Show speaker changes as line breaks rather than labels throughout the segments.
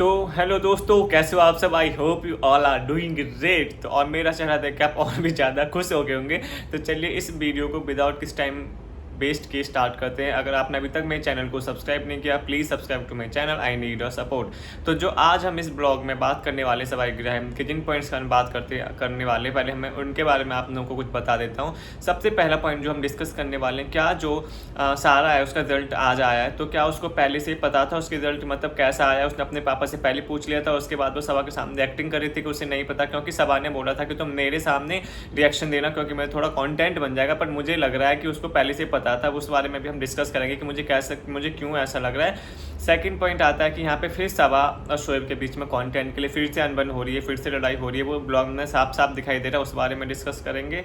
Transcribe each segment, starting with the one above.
तो हेलो दोस्तों, कैसे हो आप सब। I hope you all are doing great. तो और मेरा चेहरा देख के आप और भी ज़्यादा खुश हो गए होंगे। तो चलिए इस वीडियो को विदाउट किस टाइम वेस्ट के स्टार्ट करते हैं। अगर आपने अभी तक मेरे चैनल को सब्सक्राइब नहीं किया, please subscribe to my channel, I need your support. तो जो आज हम इस ब्लॉग में बात करने वाले सवाई ग्राहम के जिन पॉइंट्स का हम बात करने वाले, पहले हमें उनके बारे में आप लोगों को कुछ बता देता हूँ। सबसे पहला पॉइंट जो हम डिस्कस करने वाले हैं, क्या जो सारा है उसका रिजल्ट आज आया है, तो क्या उसको पहले से ही पता था उसके रिजल्ट मतलब कैसा आया। उसने अपने पापा से पहले पूछ लिया था, उसके बाद वो सबा के सामने एक्टिंग कर रही थी कि उसे नहीं पता, क्योंकि सबा ने बोला था कि तुम मेरे सामने रिएक्शन देना क्योंकि मेरा थोड़ा कंटेंट बन जाएगा। पर मुझे लग रहा है कि उसको पहले से पता था। उस बारे में भी हम डिस्कस करेंगे कि मुझे क्यों ऐसा लग रहा है। सेकंड पॉइंट आता है कि यहाँ पे फिर सबा और शोएब के बीच में कंटेंट के लिए फिर से अनबन हो रही है, फिर से लड़ाई हो रही है। वो ब्लॉग में साफ साफ दिखाई दे रहा है, उस बारे में डिस्कस करेंगे।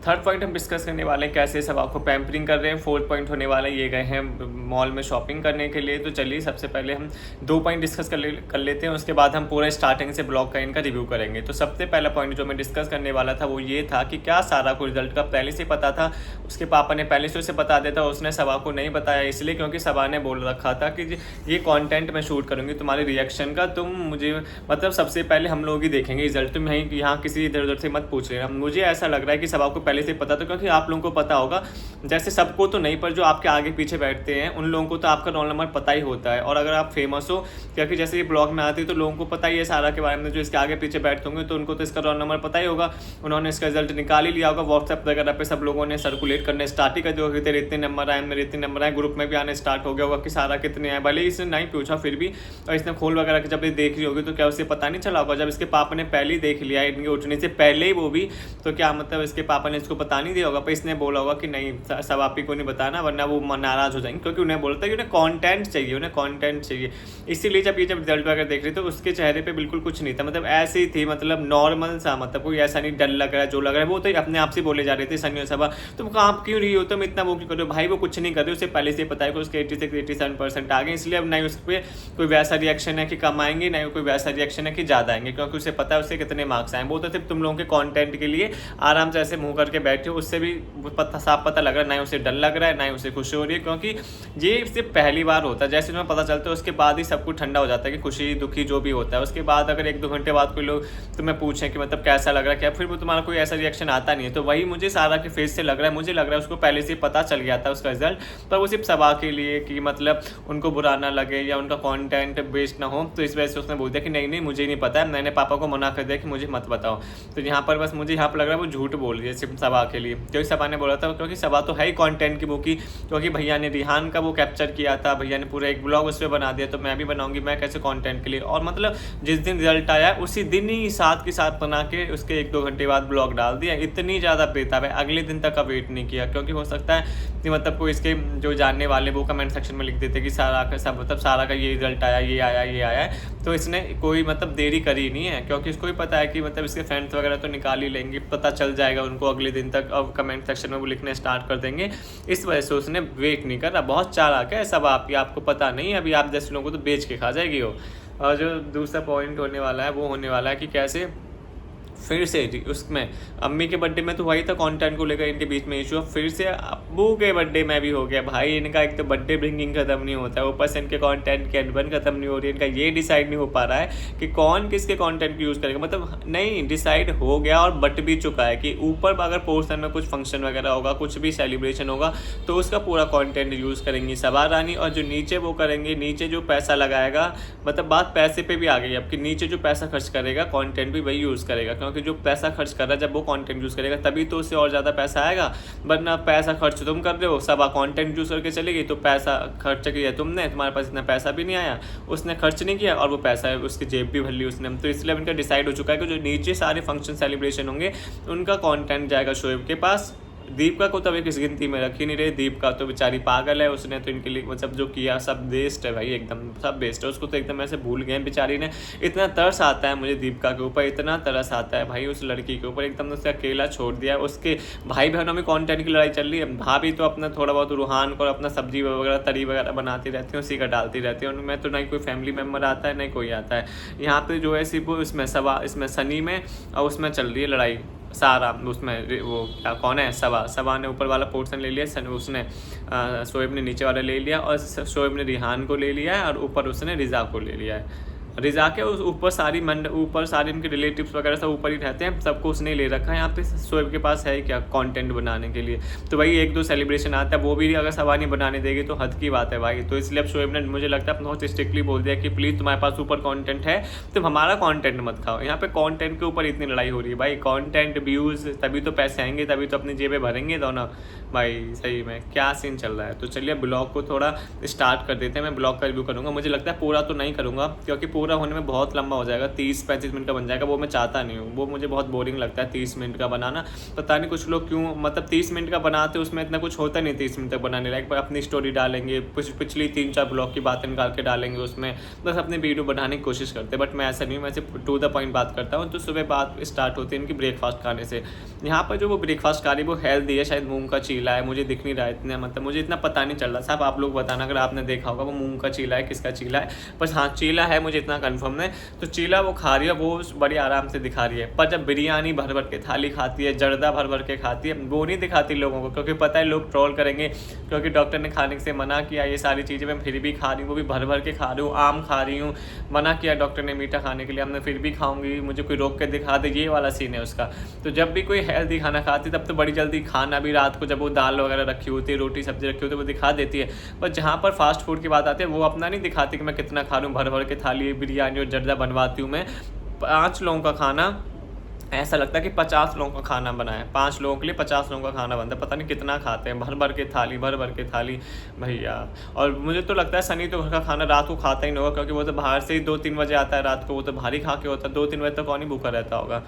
थर्ड पॉइंट हम डिस्कस करने वाले हैं कैसे सबा को पैम्परिंग कर रहे हैं। फोर्थ पॉइंट होने वाला है ये गए हैं मॉल में शॉपिंग करने के लिए। तो चलिए सबसे पहले हम 2 पॉइंट डिस्कस कर लेते हैं, उसके बाद हम पूरा स्टार्टिंग से ब्लॉग का इनका रिव्यू करेंगे। तो सबसे पहला पॉइंट जो मैं डिस्कस करने वाला था वो ये था कि क्या सारा को रिजल्ट का पहले से पता था। उसके पापा ने पहले से उसे बता दिया था, उसने सबा को नहीं बताया इसलिए क्योंकि सबा ने बोल रखा था कि ये कॉन्टेंट मैं शूट करूँगी तुम्हारे रिएक्शन का, तुम मुझे मतलब सबसे पहले हम लोग ही देखेंगे रिजल्ट, तुम यहाँ किसी इधर उधर से मत पूछ लेना। मुझे ऐसा लग रहा है कि सबा को पहले से पता था, क्योंकि आप लोगों को पता होगा, जैसे सबको तो नहीं पर जो आपके आगे पीछे बैठते हैं उन लोगों को तो आपका रोल नंबर पता ही होता है। और अगर आप फेमस हो, क्योंकि जैसे ये ब्लॉग में आती है तो लोगों को पता ही है सारा के बारे में, जो इसके आगे पीछे बैठते होंगे तो उनको तो इसका रोल नंबर पता ही होगा। उन्होंने इसका रिजल्ट निकाल ही लिया होगा। व्हाट्सएप वगैरह पे सब लोगों ने सर्कुलेट करने स्टार्ट ही कर दिया, तेरे इतने नंबर आए, मेरे इतने नंबर आए। ग्रुप में भी आने स्टार्ट हो गया होगा कि सारा कितने आए, भले ही इसने नहीं पूछा फिर भी। और इसने खोल वगैरह के जब ये देख रही होगी तो क्या उसे पता नहीं चला होगा। जब इसके पापा ने पहले ही देख लिया इनके उठने से पहले ही वो भी, तो क्या मतलब इसके पापा ने इसको पता नहीं दिया होगा। पर इसने बोला होगा कि नहीं सब आप ही को नहीं बताना वरना वो नाराज हो जाएंगे, क्योंकि उन्हें बोलता है कि उन्हें कंटेंट चाहिए, उन्हें कंटेंट चाहिए। इसीलिए जब रिजल्ट वगैरह देख रही तो उसके चेहरे पे बिल्कुल कुछ नहीं था, मतलब ऐसे ही थी, मतलब नॉर्मल सा, मतलब कोई ऐसा नहीं डर लग रहा है जो लग रहा है। वो तो अपने आप से बोले जा रहे थे सनी और सबा, तुम काम क्यों रही हो, तुम इतना वो क्यों कर रहे हो। भाई वो कुछ नहीं कर रहे, उसे पहले से पता है कि उसके 86-87% आ गए, इसलिए अब नहीं उस पर कोई वैसा रिएक्शन है कि कम आएंगे, नहीं कोई वैसा रिएक्शन है कि ज़्यादा आएंगे, क्योंकि उसे पता है उससे कितने मार्क्स आए। वो तो सिर्फ तुम लोगों के कॉन्टेंट के लिए आराम से ऐसे मुँह करके बैठे हो, उससे भी साफ पता लग रहा है, ना उसे डर लग रहा है ना उसे खुशी हो रही है, क्योंकि ये सिर्फ पहली बार होता है। जैसे तुम्हें पता चलता है उसके बाद ही सब कुछ ठंडा हो जाता है कि खुशी दुखी जो भी होता है। उसके बाद अगर 1-2 घंटे बाद कोई लोग तुम्हें पूछें कि मतलब कैसा लग रहा है क्या, फिर वो तुम्हारा कोई ऐसा रिएक्शन आता नहीं है। तो वही मुझे सारा के फेस से लग रहा है, मुझे लग रहा है उसको पहले से पता चल गया था उसका रिजल्ट, पर वो सिर्फ सबा के लिए कि मतलब उनको बुरा ना लगे या उनका कॉन्टेंट वेस्ट ना हो, तो इस वजह से उसने बोल दिया कि नहीं मुझे नहीं पता है, मैंने पापा को मना कर दिया कि मुझे मत बताओ। तो यहाँ पर बस मुझे यहाँ पर लग रहा है वो झूठ बोल रही है सिर्फ सबा के लिए, क्योंकि सबा ने बोला था, क्योंकि सबा तो है ही कॉन्टेंट की बुकी, क्योंकि भैया ने रिहान का वो कैप्चर किया था, भैया ने पूरा एक ब्लॉग उस पर बना दिया, तो मैं भी बनाऊंगी, मैं कैसे कंटेंट के लिए। और मतलब जिस दिन रिजल्ट आया उसी दिन ही साथ के साथ बना के उसके 1-2 घंटे बाद ब्लॉग डाल दिया। इतनी ज़्यादा बेताब है, अगले दिन तक का वेट नहीं किया, क्योंकि हो सकता है कि मतलब कोई इसके जो जानने वाले वो कमेंट सेक्शन में लिख देते कि सारा का सब मतलब सारा का ये रिजल्ट आया, ये आया, ये आया है। तो इसने कोई मतलब देरी करी नहीं है, क्योंकि इसको भी पता है कि मतलब इसके फ्रेंड्स वगैरह तो निकाल ही लेंगे, पता चल जाएगा उनको अगले दिन तक, अब कमेंट सेक्शन में वो लिखने स्टार्ट कर देंगे। इस वजह से उसने वेट नहीं करा। बहुत चालाक है सब आपको पता नहीं है, अभी आप जैसे लोगों को तो बेच के खा जाएगी वो। और जो दूसरा पॉइंट होने वाला है वो होने वाला है कि कैसे फिर से उसमें अम्मी के बर्थडे में तो वही था कंटेंट को लेकर इनके बीच में इशू, फिर से अब्बू के बर्थडे में भी हो गया। भाई इनका एक तो बर्थडे ब्रिंगिंग खत्म नहीं होता है, ऊपर से इनके कंटेंट की अनबन खत्म नहीं हो रही है। इनका ये डिसाइड नहीं हो पा रहा है कि कौन किसके कंटेंट को यूज़ करेगा, मतलब नहीं डिसाइड हो गया और बट भी चुका है कि ऊपर अगर पोर्शन में कुछ फंक्शन वगैरह होगा, कुछ भी सेलिब्रेशन होगा तो उसका पूरा कॉन्टेंट यूज़ करेंगी सबा रानी, और जो नीचे वो करेंगे, नीचे जो पैसा लगाएगा, मतलब बात पैसे पे भी आ गई अब कि नीचे जो पैसा खर्च करेगा कॉन्टेंट भी वही यूज़ करेगा, क्योंकि जो पैसा खर्च कर रहा है जब वो कंटेंट यूज़ करेगा तभी तो उससे और ज़्यादा पैसा आएगा। वरना पैसा खर्च तुम कर रहे हो, सब कंटेंट यूज़ करके चलेगी, तो पैसा खर्च किया तुमने, तुम्हारे पास इतना पैसा भी नहीं आया, उसने खर्च नहीं किया और वो पैसा उसकी जेब भी भर ली उसने। तो इसलिए उनका डिसाइड हो चुका है कि जो नीचे सारे फंक्शन सेलिब्रेशन होंगे उनका कॉन्टेंट जाएगा शोएब के पास। दीपिका को तो अभी किस गिनती में रखी नहीं रही, दीपिका तो बेचारी पागल है, उसने तो इनके लिए मतलब जो किया सब बेस्ट है भाई, एकदम सब बेस्ट है। उसको तो एकदम ऐसे भूल गए बेचारी ने। इतना तरस आता है मुझे दीपिका के ऊपर, इतना तरस आता है भाई उस लड़की के ऊपर, एकदम उससे अकेला छोड़ दिया। उसके भाई बहनों में कंटेंट की लड़ाई चल रही है, भाभी तो अपना थोड़ा बहुत रूहान को अपना सब्जी वगैरह तरी वगैरह बनाती रहती है, उसी का डालती रहती है, उनमें तो नहीं कोई फैमिली मेम्बर आता है नहीं कोई आता है। यहाँ पे जो है सिर्फ इसमें सबा, इसमें सनी में और उसमें चल रही है लड़ाई सारा, उसमें वो क्या कौन है, सबा ने ऊपर वाला पोर्शन ले लिया, उसने शोएब ने नीचे वाला ले लिया, और शोएब ने रिहान को ले लिया है और ऊपर उसने रिजा को ले लिया है। रिजा के ऊपर सारी इनके रिलेटिव्स वगैरह सब ऊपर ही रहते हैं, सबको उसने ले रखा है। यहाँ पे शोएब के पास है क्या कंटेंट बनाने के लिए? तो भाई 1-2 सेलिब्रेशन आता है, वो भी अगर सवानी बनाने देगी तो हद की बात है भाई। तो इसलिए अब शोएब ने मुझे लगता है बहुत स्ट्रिक्टली बोल दिया कि प्लीज़ तुम्हारे पास ऊपर कंटेंट है, तुम हमारा कंटेंट मत खाओ। यहाँ पे कंटेंट के ऊपर इतनी लड़ाई हो रही है भाई, कंटेंट व्यूज़ तभी तो पैसे आएंगे, तभी तो अपनी जेबें भरेंगे दोनों भाई। सही में क्या सीन चल रहा है। तो चलिए ब्लॉग को थोड़ा स्टार्ट कर देते हैं। मैं ब्लॉग का रिव्यू करूँगा, मुझे लगता है पूरा तो नहीं करूँगा क्योंकि पूरा होने में बहुत लंबा हो जाएगा, 30-35 मिनट का बन जाएगा। वो मैं चाहता नहीं हूँ, वो मुझे बहुत बोरिंग लगता है 30 मिनट का बनाना। पता नहीं कुछ लोग क्यों, मतलब 30 मिनट का बनाते उसमें इतना कुछ होता नहीं 30 मिनट तक बनाने लायक। अपनी स्टोरी डालेंगे, पिछली 3-4 ब्लॉग की बातें निकाल के डालेंगे उसमें, बस अपनी वीडियो बनाने की कोशिश करते हैं। बट मैं ऐसा नहीं हूँ, मैं सिर्फ टू द पॉइंट बात करता हूँ। तो सुबह बात स्टार्ट होती है इनकी ब्रेकफास्ट खाने से। यहाँ पर जो वो ब्रेकफास्ट खा रही है वो हेल्दी है, शायद मूंग का चीला है, मुझे दिख नहीं रहा है इतना, मतलब मुझे इतना पता नहीं चल रहा। साहब आप लोग बताना अगर आपने देखा होगा वो मूंग का चीला है किसका चीला है, बस हाँ चीला है, मुझे इतना कंफर्म है। तो चीला वो खा रही है, वो बड़ी आराम से दिखा रही है। पर जब बिरयानी भर भर के थाली खाती है, जर्दा भर भर के खाती है, वो नहीं दिखाती लोगों को, क्योंकि पता है लोग ट्रोल करेंगे, क्योंकि डॉक्टर ने खाने से मना किया। ये सारी चीज़ें मैं फिर भी खा रही हूँ, वो भी भर भर के खा रही हूँ। आम खा रही हूँ, मना किया डॉक्टर ने मीठा खाने के लिए, हमने फिर भी खाऊंगी, मुझे कोई रोक के दिखा दे, ये वाला सीन है उसका। तो जब भी कोई हेल्दी खाना खाती तब तो बड़ी जल्दी खाना भी रात को, जब वो दाल वगैरह रखी होती है, रोटी सब्जी रखी होती है, वो दिखा देती है। पर जहाँ पर फास्ट फूड की बात आती है वो अपना नहीं दिखाती कि मैं कितना खा रहा हूँ, भर भर के थाली बिरयानी और जर्दा बनवाती हूँ मैं। 5 लोगों का खाना, ऐसा लगता है कि 50 लोगों का खाना बना है, 5 लोगों के लिए 50 लोगों का खाना बनता है। पता नहीं कितना खाते हैं, भर भर के थाली भैया। और मुझे तो लगता है सनी तो घर का खाना रात को खाता ही नहीं होगा, क्योंकि वो तो बाहर से ही 2-3 बजे आता है रात को, वो तो भारी खा के होता है, 2-3 बजे तक कौन ही भूखा रहता होगा।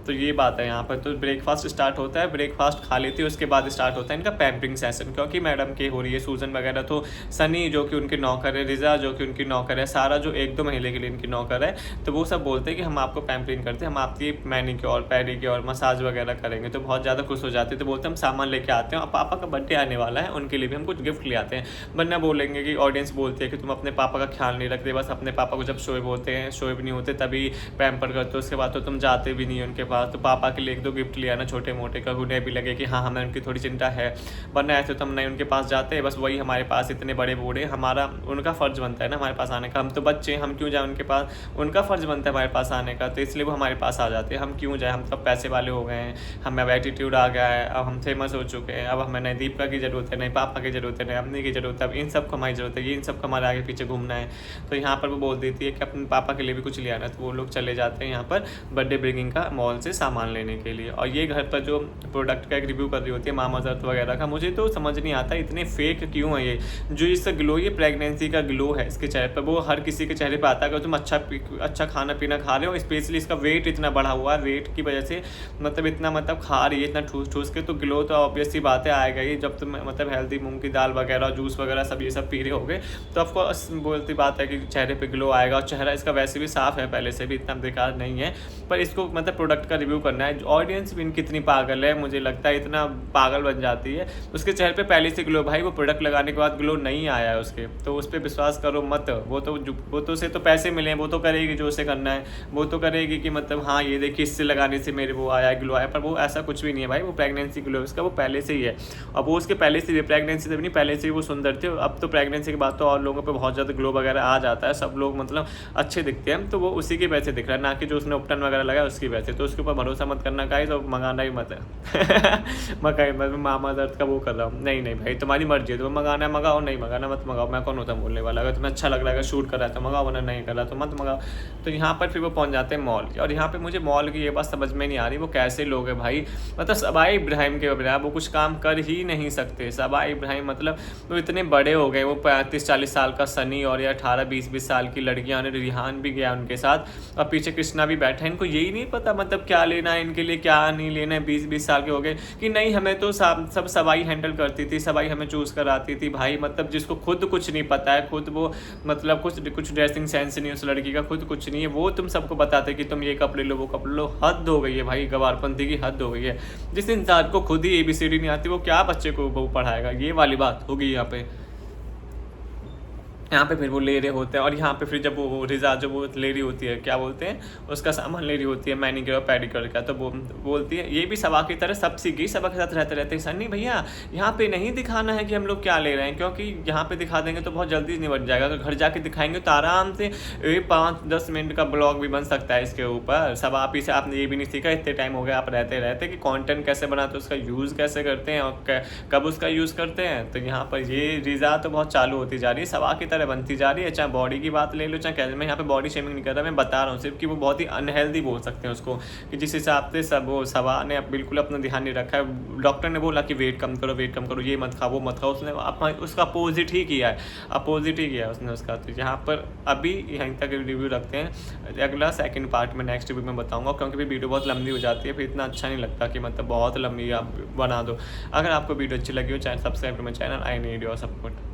तो ये बात है यहाँ पर। तो ब्रेकफास्ट स्टार्ट होता है, ब्रेकफास्ट खा लेती है, उसके बाद स्टार्ट होता है इनका पैम्परिंग सेशन, क्योंकि मैडम की हो रही है सूजन वगैरह। तो सनी जो कि उनके नौकर है, रिजा जो कि उनकी नौकर है, सारा जो 1-2 महीने के लिए इनकी नौकर है, तो वो सब बोलते हैं कि हम आपको पैम्परिंग करते हैं, हम आपकी मैनिक्योर पेडिक्योर मसाज वगैरह करेंगे। तो बहुत ज़्यादा खुश हो जाते हैं। तो बोलते हैं हम सामान लेके आते हैं, और पापा का बर्थडे आने वाला है, उनके लिए भी हम कुछ गिफ्ट ले आते हैं। वरना बोलेंगे कि ऑडियंस बोलती है कि तुम अपने पापा का ख्याल नहीं रखते, बस अपने पापा को जब शोएब होते हैं, शोएब नहीं होते तभी पैम्पर करते हो, उसके बाद तो तुम जाते भी नहीं है उनके पास। तो पापा के लिए 1-2 गिफ्ट ले आना छोटे मोटे का, उन्हें भी लगे कि हाँ हमें उनकी थोड़ी चिंता है। वरना ऐसे तो हम नहीं उनके पास जाते, बस वही हमारे पास इतने बड़े बूढ़े, हमारा उनका फ़र्ज़ बनता है ना हमारे पास आने का। हम तो बच्चे, हम क्यों जाए उनके पास, उनका फ़र्ज़ बनता है हमारे पास आने का, तो इसलिए वो हमारे पास आ जाते हैं। हम क्यों जाए, हम तो पैसे वाले हो गए हैं, हमें अब एटीट्यूड आ गया है, अब हम फेमस हो चुके हैं, अब हमें नहीं दीपिका की ज़रूरत है, नहीं पापा की ज़रूरत है, नहीं अम्मी की ज़रूरत है, अब इन सब को हमारी ज़रूरत है, ये इन सब को हमारे आगे पीछे घूमना है। तो यहाँ पर वो बोल देती है कि अपने पापा के लिए भी कुछ ले आना, तो वो लोग चले जाते हैं यहाँ पर बर्थडे ब्रिंगिंग का मॉल से सामान लेने के लिए। और ये घर पर जो प्रोडक्ट का एक रिव्यू कर रही होती है मामाअर्थ वगैरह का, मुझे तो समझ नहीं आता इतने फेक क्यों है ये। जो इसका ग्लो, ये प्रेगनेंसी का ग्लो है इसके चेहरे पर, वो हर किसी के चेहरे पर आता है। अगर तुम अच्छा खाना पीना खा रहे हो, स्पेशली इसका वेट इतना बढ़ा हुआ है, वेट की वजह से मतलब इतना मतलब खा रही है इतना ठूस के, तो ग्लो तो ऑब्वियस सी बात है आएगा ही। जब तुम मतलब हेल्दी मूंग की दाल वगैरह, जूस वगैरह सब ये सब पी रहे होगे, तो ऑफकोर्स बोलती बात है कि चेहरे पे ग्लो आएगा। और चेहरा इसका वैसे भी साफ है, पहले से भी इतना बेकार नहीं है, पर इसको मतलब प्रोडक्ट का रिव्यू करना है। ऑडियंस भी इनकी इतनी पागल है, मुझे लगता है इतना पागल बन जाती है। उसके चेहरे पे पहले से ग्लो, भाई वो प्रोडक्ट लगाने के बाद ग्लो नहीं आया है उसके, तो उस पर विश्वास करो मत। वो तो उसे तो पैसे मिले हैं, वो तो करेगी जो उसे करना है, वो तो करेगी कि मतलब हाँ ये देखिए इससे लगाने से मेरे वो आया ग्लो आया, पर वो ऐसा कुछ भी नहीं है भाई। वो प्रेगनेंसी ग्लो उसका वो पहले से ही है, और वो उसके पहले से भी, प्रेगनेंसी से भी नहीं, पहले से ही वो सुंदर थे। अब तो प्रेगनेंसी के बाद तो और लोगों पे बहुत ज़्यादा ग्लो वगैरह आ जाता है, सब लोग मतलब अच्छे दिखते हैं, तो वो उसी की वजह से दिख रहा है, ना कि जो उसने उपटन वगैरह लगाया उसकी वजह से। तो उसके ऊपर भरोसा मत करना गाइस, तो मंगाना ही मत है। मैं मामाअर्थ का वो कर रहा हूँ, नहीं भाई तुम्हारी मर्जी है, तुम्हें मंगाना है मंगाओ, नहीं मंगाना मत मंगाओ, मैं कौन होता बोलने वाला। अगर तुम्हें अच्छा लग रहा है, शूट कर रहा है तो मंगाओ, वरना नहीं कर रहा तो मत मंगाओ। तो यहाँ पर फिर वो पहुँच जाते हैं मॉल, और यहाँ पे मुझे मॉल की ये बात समझ में नहीं आ रही, वो कैसे लोग हैं भाई, मतलब सबाई इब्राहिम के बगैर वो कुछ काम कर ही नहीं सकते। सबाई इब्राहिम मतलब वो इतने बड़े हो गए, वो 35-40 साल का सनी और ये 18-20 साल की लड़कियाँ, रिहान भी गया उनके साथ, और पीछे कृष्णा भी बैठा है। इनको यही नहीं पता मतलब क्या लेना है इनके लिए, क्या नहीं लेना है। 20-20 साल के हो गए कि नहीं हमें तो सब सबाई हैंडल करती थी, सबाई हमें चूज़ कराती थी भाई। मतलब जिसको खुद कुछ नहीं पता है, खुद वो मतलब कुछ ड्रेसिंग सेंस नहीं उस लड़की का, खुद कुछ नहीं है, वो तुम सबको बताते कि तुम ये कपड़े लो वो कपड़े लो। हद हो गई है भाई, गवारपंथी की हद हो गई है। जिस इंसान को खुद ही ABCD नहीं आती वो क्या बच्चे को वो पढ़ाएगा, ये वाली बात होगी यहाँ पे। यहाँ पे फिर वो ले रहे होते हैं, और यहाँ पे फिर जब वो रिजा जो वो ले रही होती है, क्या बोलते हैं, उसका सामान ले रही होती है मैनीक्योर और पेडिक्योर का, तो वो बोलती है ये भी सबा की तरह सब सीखी, सबा के साथ रहते रहते सन्नी भैया यहाँ पे नहीं दिखाना है कि हम लोग क्या ले रहे हैं, क्योंकि यहाँ पे दिखा देंगे तो बहुत जल्दी निपट जाएगा, अगर घर जाके दिखाएंगे तो आराम से 5-10 मिनट का ब्लॉग भी बन सकता है इसके ऊपर। सब आप ही से आपने ये भी नहीं सीखा, इतने टाइम हो गया आप रहते रहते कि कंटेंट कैसे बनाते हैं, उसका यूज़ कैसे करते हैं और कब उसका यूज़ करते हैं। तो यहाँ पर ये रिजा तो बहुत चालू होती जा रही है, सबा की तरह बनती जा रही है। चाहे बॉडी की बात ले लो चाहे कैसे, मैं यहाँ पे बॉडी शेमिंग नहीं कर रहा, मैं बता रहा हूँ सिर्फ कि वो बहुत ही अनहेल्दी बोल सकते हैं उसको, कि जिस हिसाब से सब वो सबा ने बिल्कुल अपना ध्यान नहीं रखा है। डॉक्टर ने बोला कि वेट कम करो, वेट कम करो, ये मत खाओ वो मत खाओ, उसने उसका अपोजिट ही किया है, अपोजिट ही किया है उसने उसका। तो यहाँ पर अभी यहीं तक रिव्यू रखते हैं, अगला सेकंड पार्ट में नेक्स्ट रिव्यू में बताऊँगा, क्योंकि वीडियो बहुत लंबी हो जाती है, फिर इतना अच्छा नहीं लगता कि मतलब बहुत लंबी आप बना दो। अगर आपको वीडियो अच्छी लगी हो चाहे subscribe to my channel, I need your support.